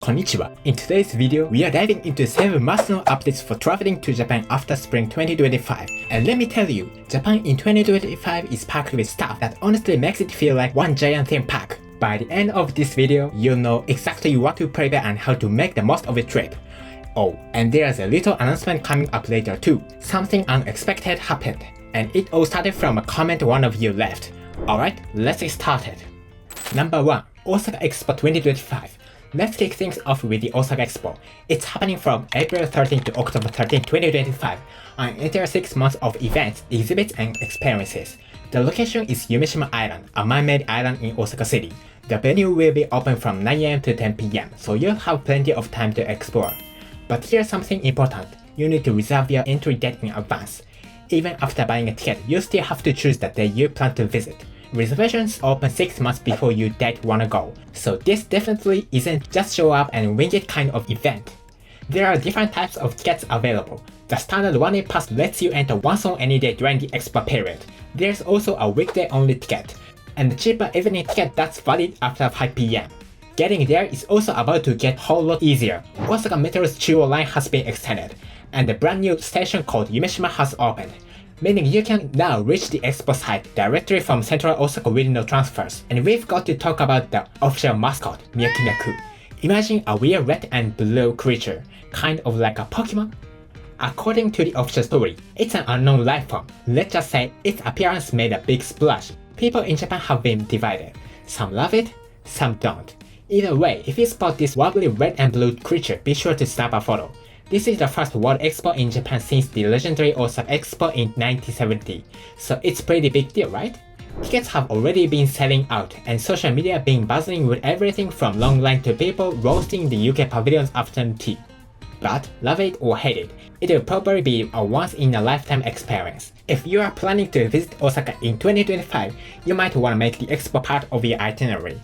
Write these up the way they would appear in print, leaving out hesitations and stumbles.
Konnichiwa. In today's video, we are diving into 7 must-know updates for traveling to Japan after spring 2025. And let me tell you, Japan in 2025 is packed with stuff that honestly makes it feel like one giant theme park. By the end of this video, you'll know exactly what to prepare and how to make the most of the trip. Oh, and there's a little announcement coming up later too. Something unexpected happened, and it all started from a comment one of you left. Alright, let's get started. Number 1. Osaka Expo 2025. Let's kick things off with the Osaka Expo. It's happening from April 13 to October 13, 2025, an entire 6 months of events, exhibits, and experiences. The location is Yumeshima Island, a man-made island in Osaka City. The venue will be open from 9 AM to 10 PM, so you'll have plenty of time to explore. But here's something important. You need to reserve your entry date in advance. Even after buying a ticket, you still have to choose the day you plan to visit. Reservations open 6 months before you date wanna go, so this definitely isn't just show up and wing it kind of event. There are different types of tickets available. The standard one-day pass lets you enter once on any day during the expo period. There's also a weekday only ticket, and the cheaper evening ticket that's valid after 5 PM. Getting there is also about to get a whole lot easier. Osaka Metro's Chuo line has been extended, and the brand new station called Yumeshima has opened, meaning you can now reach the expo site directly from Central Osaka with no transfers. And we've got to talk about the official mascot, Myaku. Imagine a weird red and blue creature, kind of like a Pokemon. According to the official story, it's an unknown life form. Let's just say its appearance made a big splash. People in Japan have been divided. Some love it, some don't. Either way, if you spot this wobbly red and blue creature, be sure to snap a photo. This is the first World Expo in Japan since the legendary Osaka Expo in 1970, so it's pretty big deal, right? Tickets have already been selling out, and social media been buzzing with everything from long line to people roasting the UK pavilion's afternoon tea. But love it or hate it, it will probably be a once-in-a-lifetime experience. If you are planning to visit Osaka in 2025, you might want to make the expo part of your itinerary.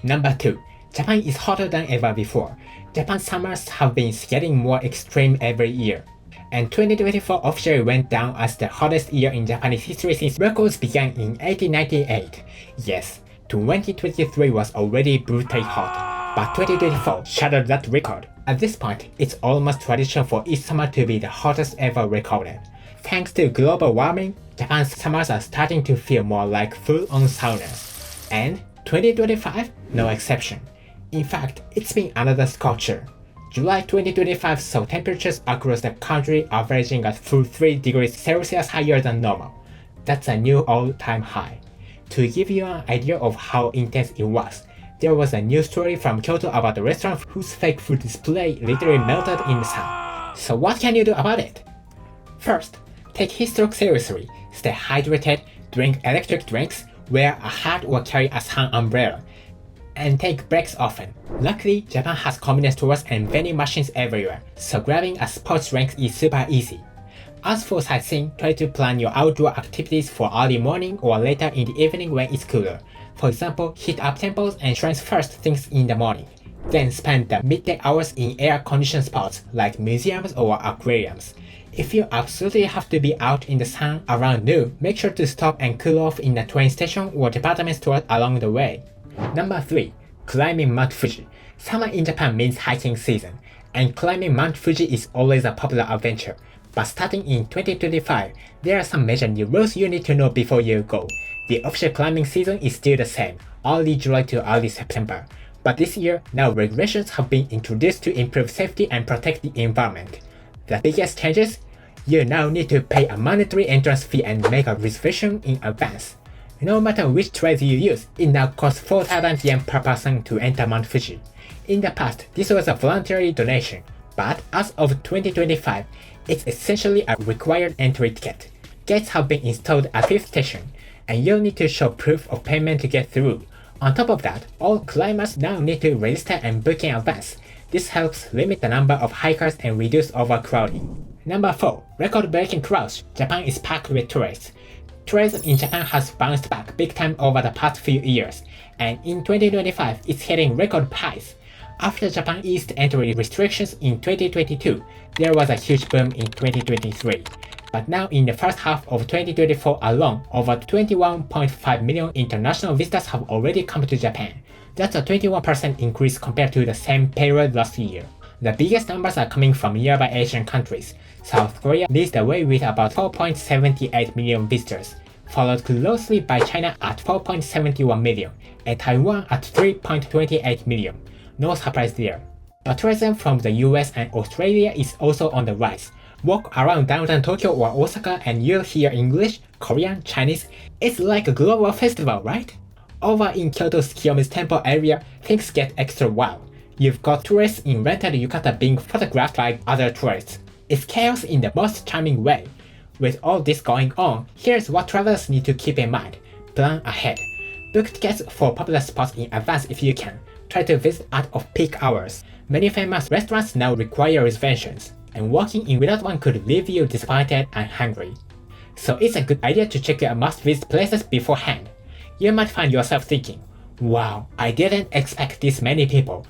Number 2. Japan is hotter than ever before. Japan's summers have been getting more extreme every year, and 2024 officially went down as the hottest year in Japanese history since records began in 1898. Yes, 2023 was already brutally hot, but 2024 shattered that record. At this point, it's almost tradition for each summer to be the hottest ever recorded. Thanks to global warming, Japan's summers are starting to feel more like full-on saunas. And 2025, no exception. In fact, it's been another scorcher. July 2025 saw temperatures across the country averaging a full 3 degrees Celsius higher than normal. That's a new all-time high. To give you an idea of how intense it was, there was a news story from Kyoto about a restaurant whose fake food display literally melted in the sun. So what can you do about it? First, take heat stroke seriously, stay hydrated, drink electric drinks, wear a hat or carry a sun umbrella, and take breaks often. Luckily, Japan has convenience stores and vending machines everywhere, so grabbing a sports drink is super easy. As for sightseeing, try to plan your outdoor activities for early morning or later in the evening when it's cooler. For example, hit up temples and shrines first things in the morning. Then spend the midday hours in air-conditioned spots like museums or aquariums. If you absolutely have to be out in the sun around noon, make sure to stop and cool off in a train station or department store along the way. Number 3. Climbing Mount Fuji. Summer in Japan means hiking season, and climbing Mount Fuji is always a popular adventure. But starting in 2025, there are some major new rules you need to know before you go. The official climbing season is still the same, early July to early September. But this year, now regulations have been introduced to improve safety and protect the environment. The biggest changes? You now need to pay a mandatory entrance fee and make a reservation in advance. No matter which trails you use, it now costs 4,000 yen per person to enter Mount Fuji. In the past, this was a voluntary donation, but as of 2025, it's essentially a required entry ticket. Gates have been installed at 5th station, and you'll need to show proof of payment to get through. On top of that, all climbers now need to register and book in advance. This helps limit the number of hikers and reduce overcrowding. Number 4. Record-breaking crowds. Japan is packed with tourists. Tourism in Japan has bounced back big time over the past few years, and in 2025 it's hitting record highs. After Japan eased entry restrictions in 2022, there was a huge boom in 2023. But now in the first half of 2024 alone, over 21.5 million international visitors have already come to Japan. That's a 21% increase compared to the same period last year. The biggest numbers are coming from nearby Asian countries. South Korea leads the way with about 4.78 million visitors, followed closely by China at 4.71 million, and Taiwan at 3.28 million. No surprise there. But tourism from the US and Australia is also on the rise. Walk around downtown Tokyo or Osaka and you'll hear English, Korean, Chinese. It's like a global festival, right? Over in Kyoto's Kiyomizu Temple area, things get extra wild. You've got tourists in rented yukata being photographed by other tourists. It's chaos in the most charming way. With all this going on, here's what travelers need to keep in mind. Plan ahead. Book tickets for popular spots in advance if you can. Try to visit out of peak hours. Many famous restaurants now require reservations, and walking in without one could leave you disappointed and hungry. So it's a good idea to check your must-visit places beforehand. You might find yourself thinking, wow, I didn't expect this many people.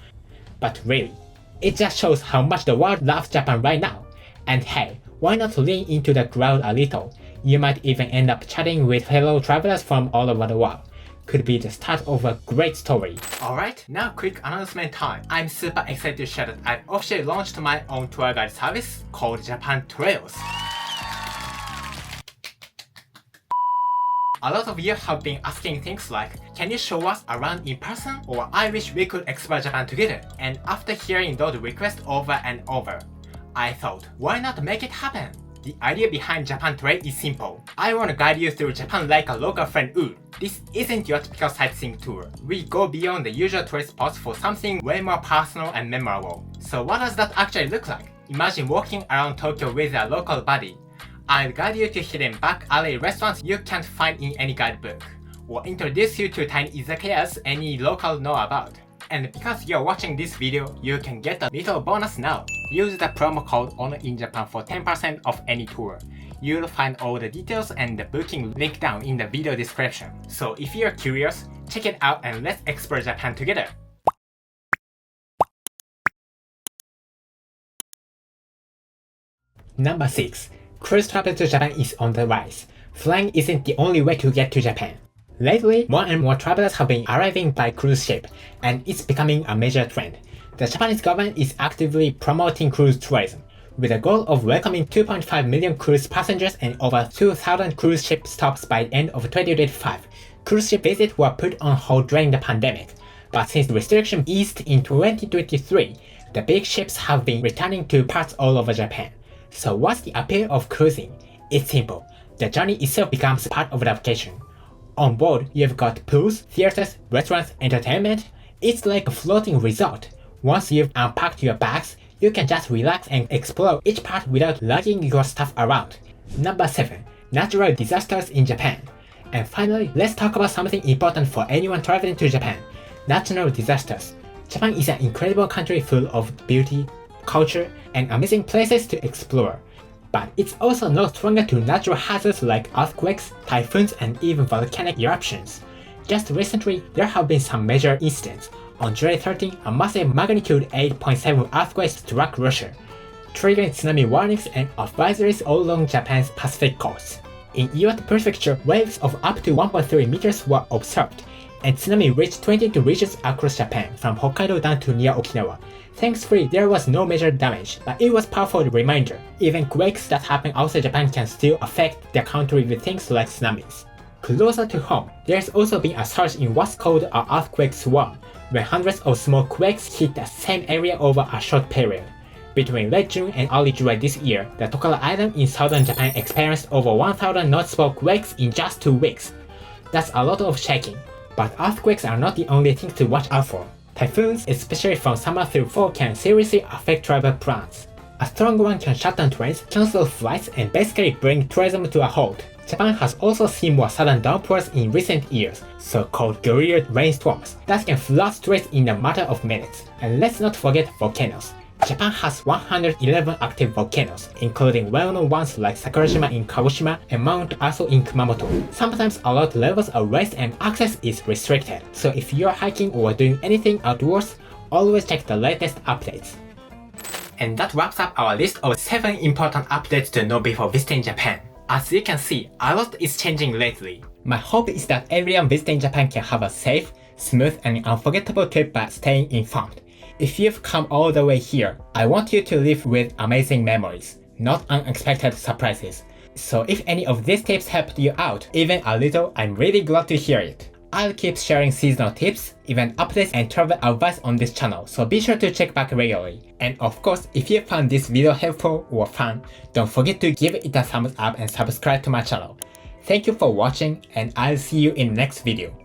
But really, it just shows how much the world loves Japan right now. And hey, why not lean into the crowd a little? You might even end up chatting with fellow travelers from all over the world. Could be the start of a great story. Alright, now quick announcement time. I'm super excited to share that I've officially launched my own tour guide service called Japan Trails. A lot of you have been asking things like, can you show us around in person? Or I wish we could explore Japan together. And after hearing those requests over and over, I thought, why not make it happen? The idea behind Japan Trail is simple. I want to guide you through Japan like a local friend would. This isn't your typical sightseeing tour. We go beyond the usual tourist spots for something way more personal and memorable. So what does that actually look like? Imagine walking around Tokyo with a local buddy. I'll guide you to hidden back alley restaurants you can't find in any guidebook, or introduce you to tiny izakayas any local know about. And because you're watching this video, you can get a little bonus now. Use the promo code ONOINJAPAN for 10% off any tour. You'll find all the details and the booking link down in the video description. So if you're curious, check it out and let's explore Japan together. Number 6. Cruise travel to Japan is on the rise. Flying isn't the only way to get to Japan. Lately, more and more travelers have been arriving by cruise ship, and it's becoming a major trend. The Japanese government is actively promoting cruise tourism, with the goal of welcoming 2.5 million cruise passengers and over 2,000 cruise ship stops by the end of 2025. Cruise ship visits were put on hold during the pandemic, but since the restriction eased in 2023, the big ships have been returning to parts all over Japan. So what's the appeal of cruising? It's simple. The journey itself becomes part of the vacation. On board, you've got pools, theaters, restaurants, entertainment. It's like a floating resort. Once you've unpacked your bags, you can just relax and explore each part without lugging your stuff around. Number 7. Natural disasters in Japan. And finally, let's talk about something important for anyone traveling to Japan. Natural disasters. Japan is an incredible country full of beauty, culture, and amazing places to explore. But it's also no stranger to natural hazards like earthquakes, typhoons, and even volcanic eruptions. Just recently, there have been some major incidents. On July 13, a massive magnitude 8.7 earthquake struck Russia, triggering tsunami warnings and advisories all along Japan's Pacific coast. In Iwate Prefecture, waves of up to 1.3 meters were observed, and tsunami reached 22 regions across Japan, from Hokkaido down to near Okinawa. Thankfully, there was no major damage, but it was a powerful reminder. Even quakes that happen outside Japan can still affect the country with things like tsunamis. Closer to home, there's also been a surge in what's called an earthquake swarm, when hundreds of small quakes hit the same area over a short period. Between late June and early July this year, the Tokara Island in southern Japan experienced over 1,000 noticeable quakes in just 2 weeks. That's a lot of shaking. But earthquakes are not the only thing to watch out for. Typhoons, especially from summer through fall, can seriously affect travel plans. A strong one can shut down trains, cancel flights, and basically bring tourism to a halt. Japan has also seen more sudden downpours in recent years, so-called guerrilla rainstorms, that can flood streets in a matter of minutes. And let's not forget volcanoes. Japan has 111 active volcanoes, including well-known ones like Sakurajima in Kagoshima and Mount Aso in Kumamoto. Sometimes alert levels are raised and access is restricted, so if you're hiking or doing anything outdoors, always check the latest updates. And that wraps up our list of 7 important updates to know before visiting Japan. As you can see, a lot is changing lately. My hope is that everyone visiting Japan can have a safe, smooth and unforgettable trip by staying informed. If you've come all the way here, I want you to live with amazing memories, not unexpected surprises. So if any of these tips helped you out, even a little, I'm really glad to hear it. I'll keep sharing seasonal tips, event updates, and travel advice on this channel, so be sure to check back regularly. And of course, if you found this video helpful or fun, don't forget to give it a thumbs up and subscribe to my channel. Thank you for watching, and I'll see you in the next video.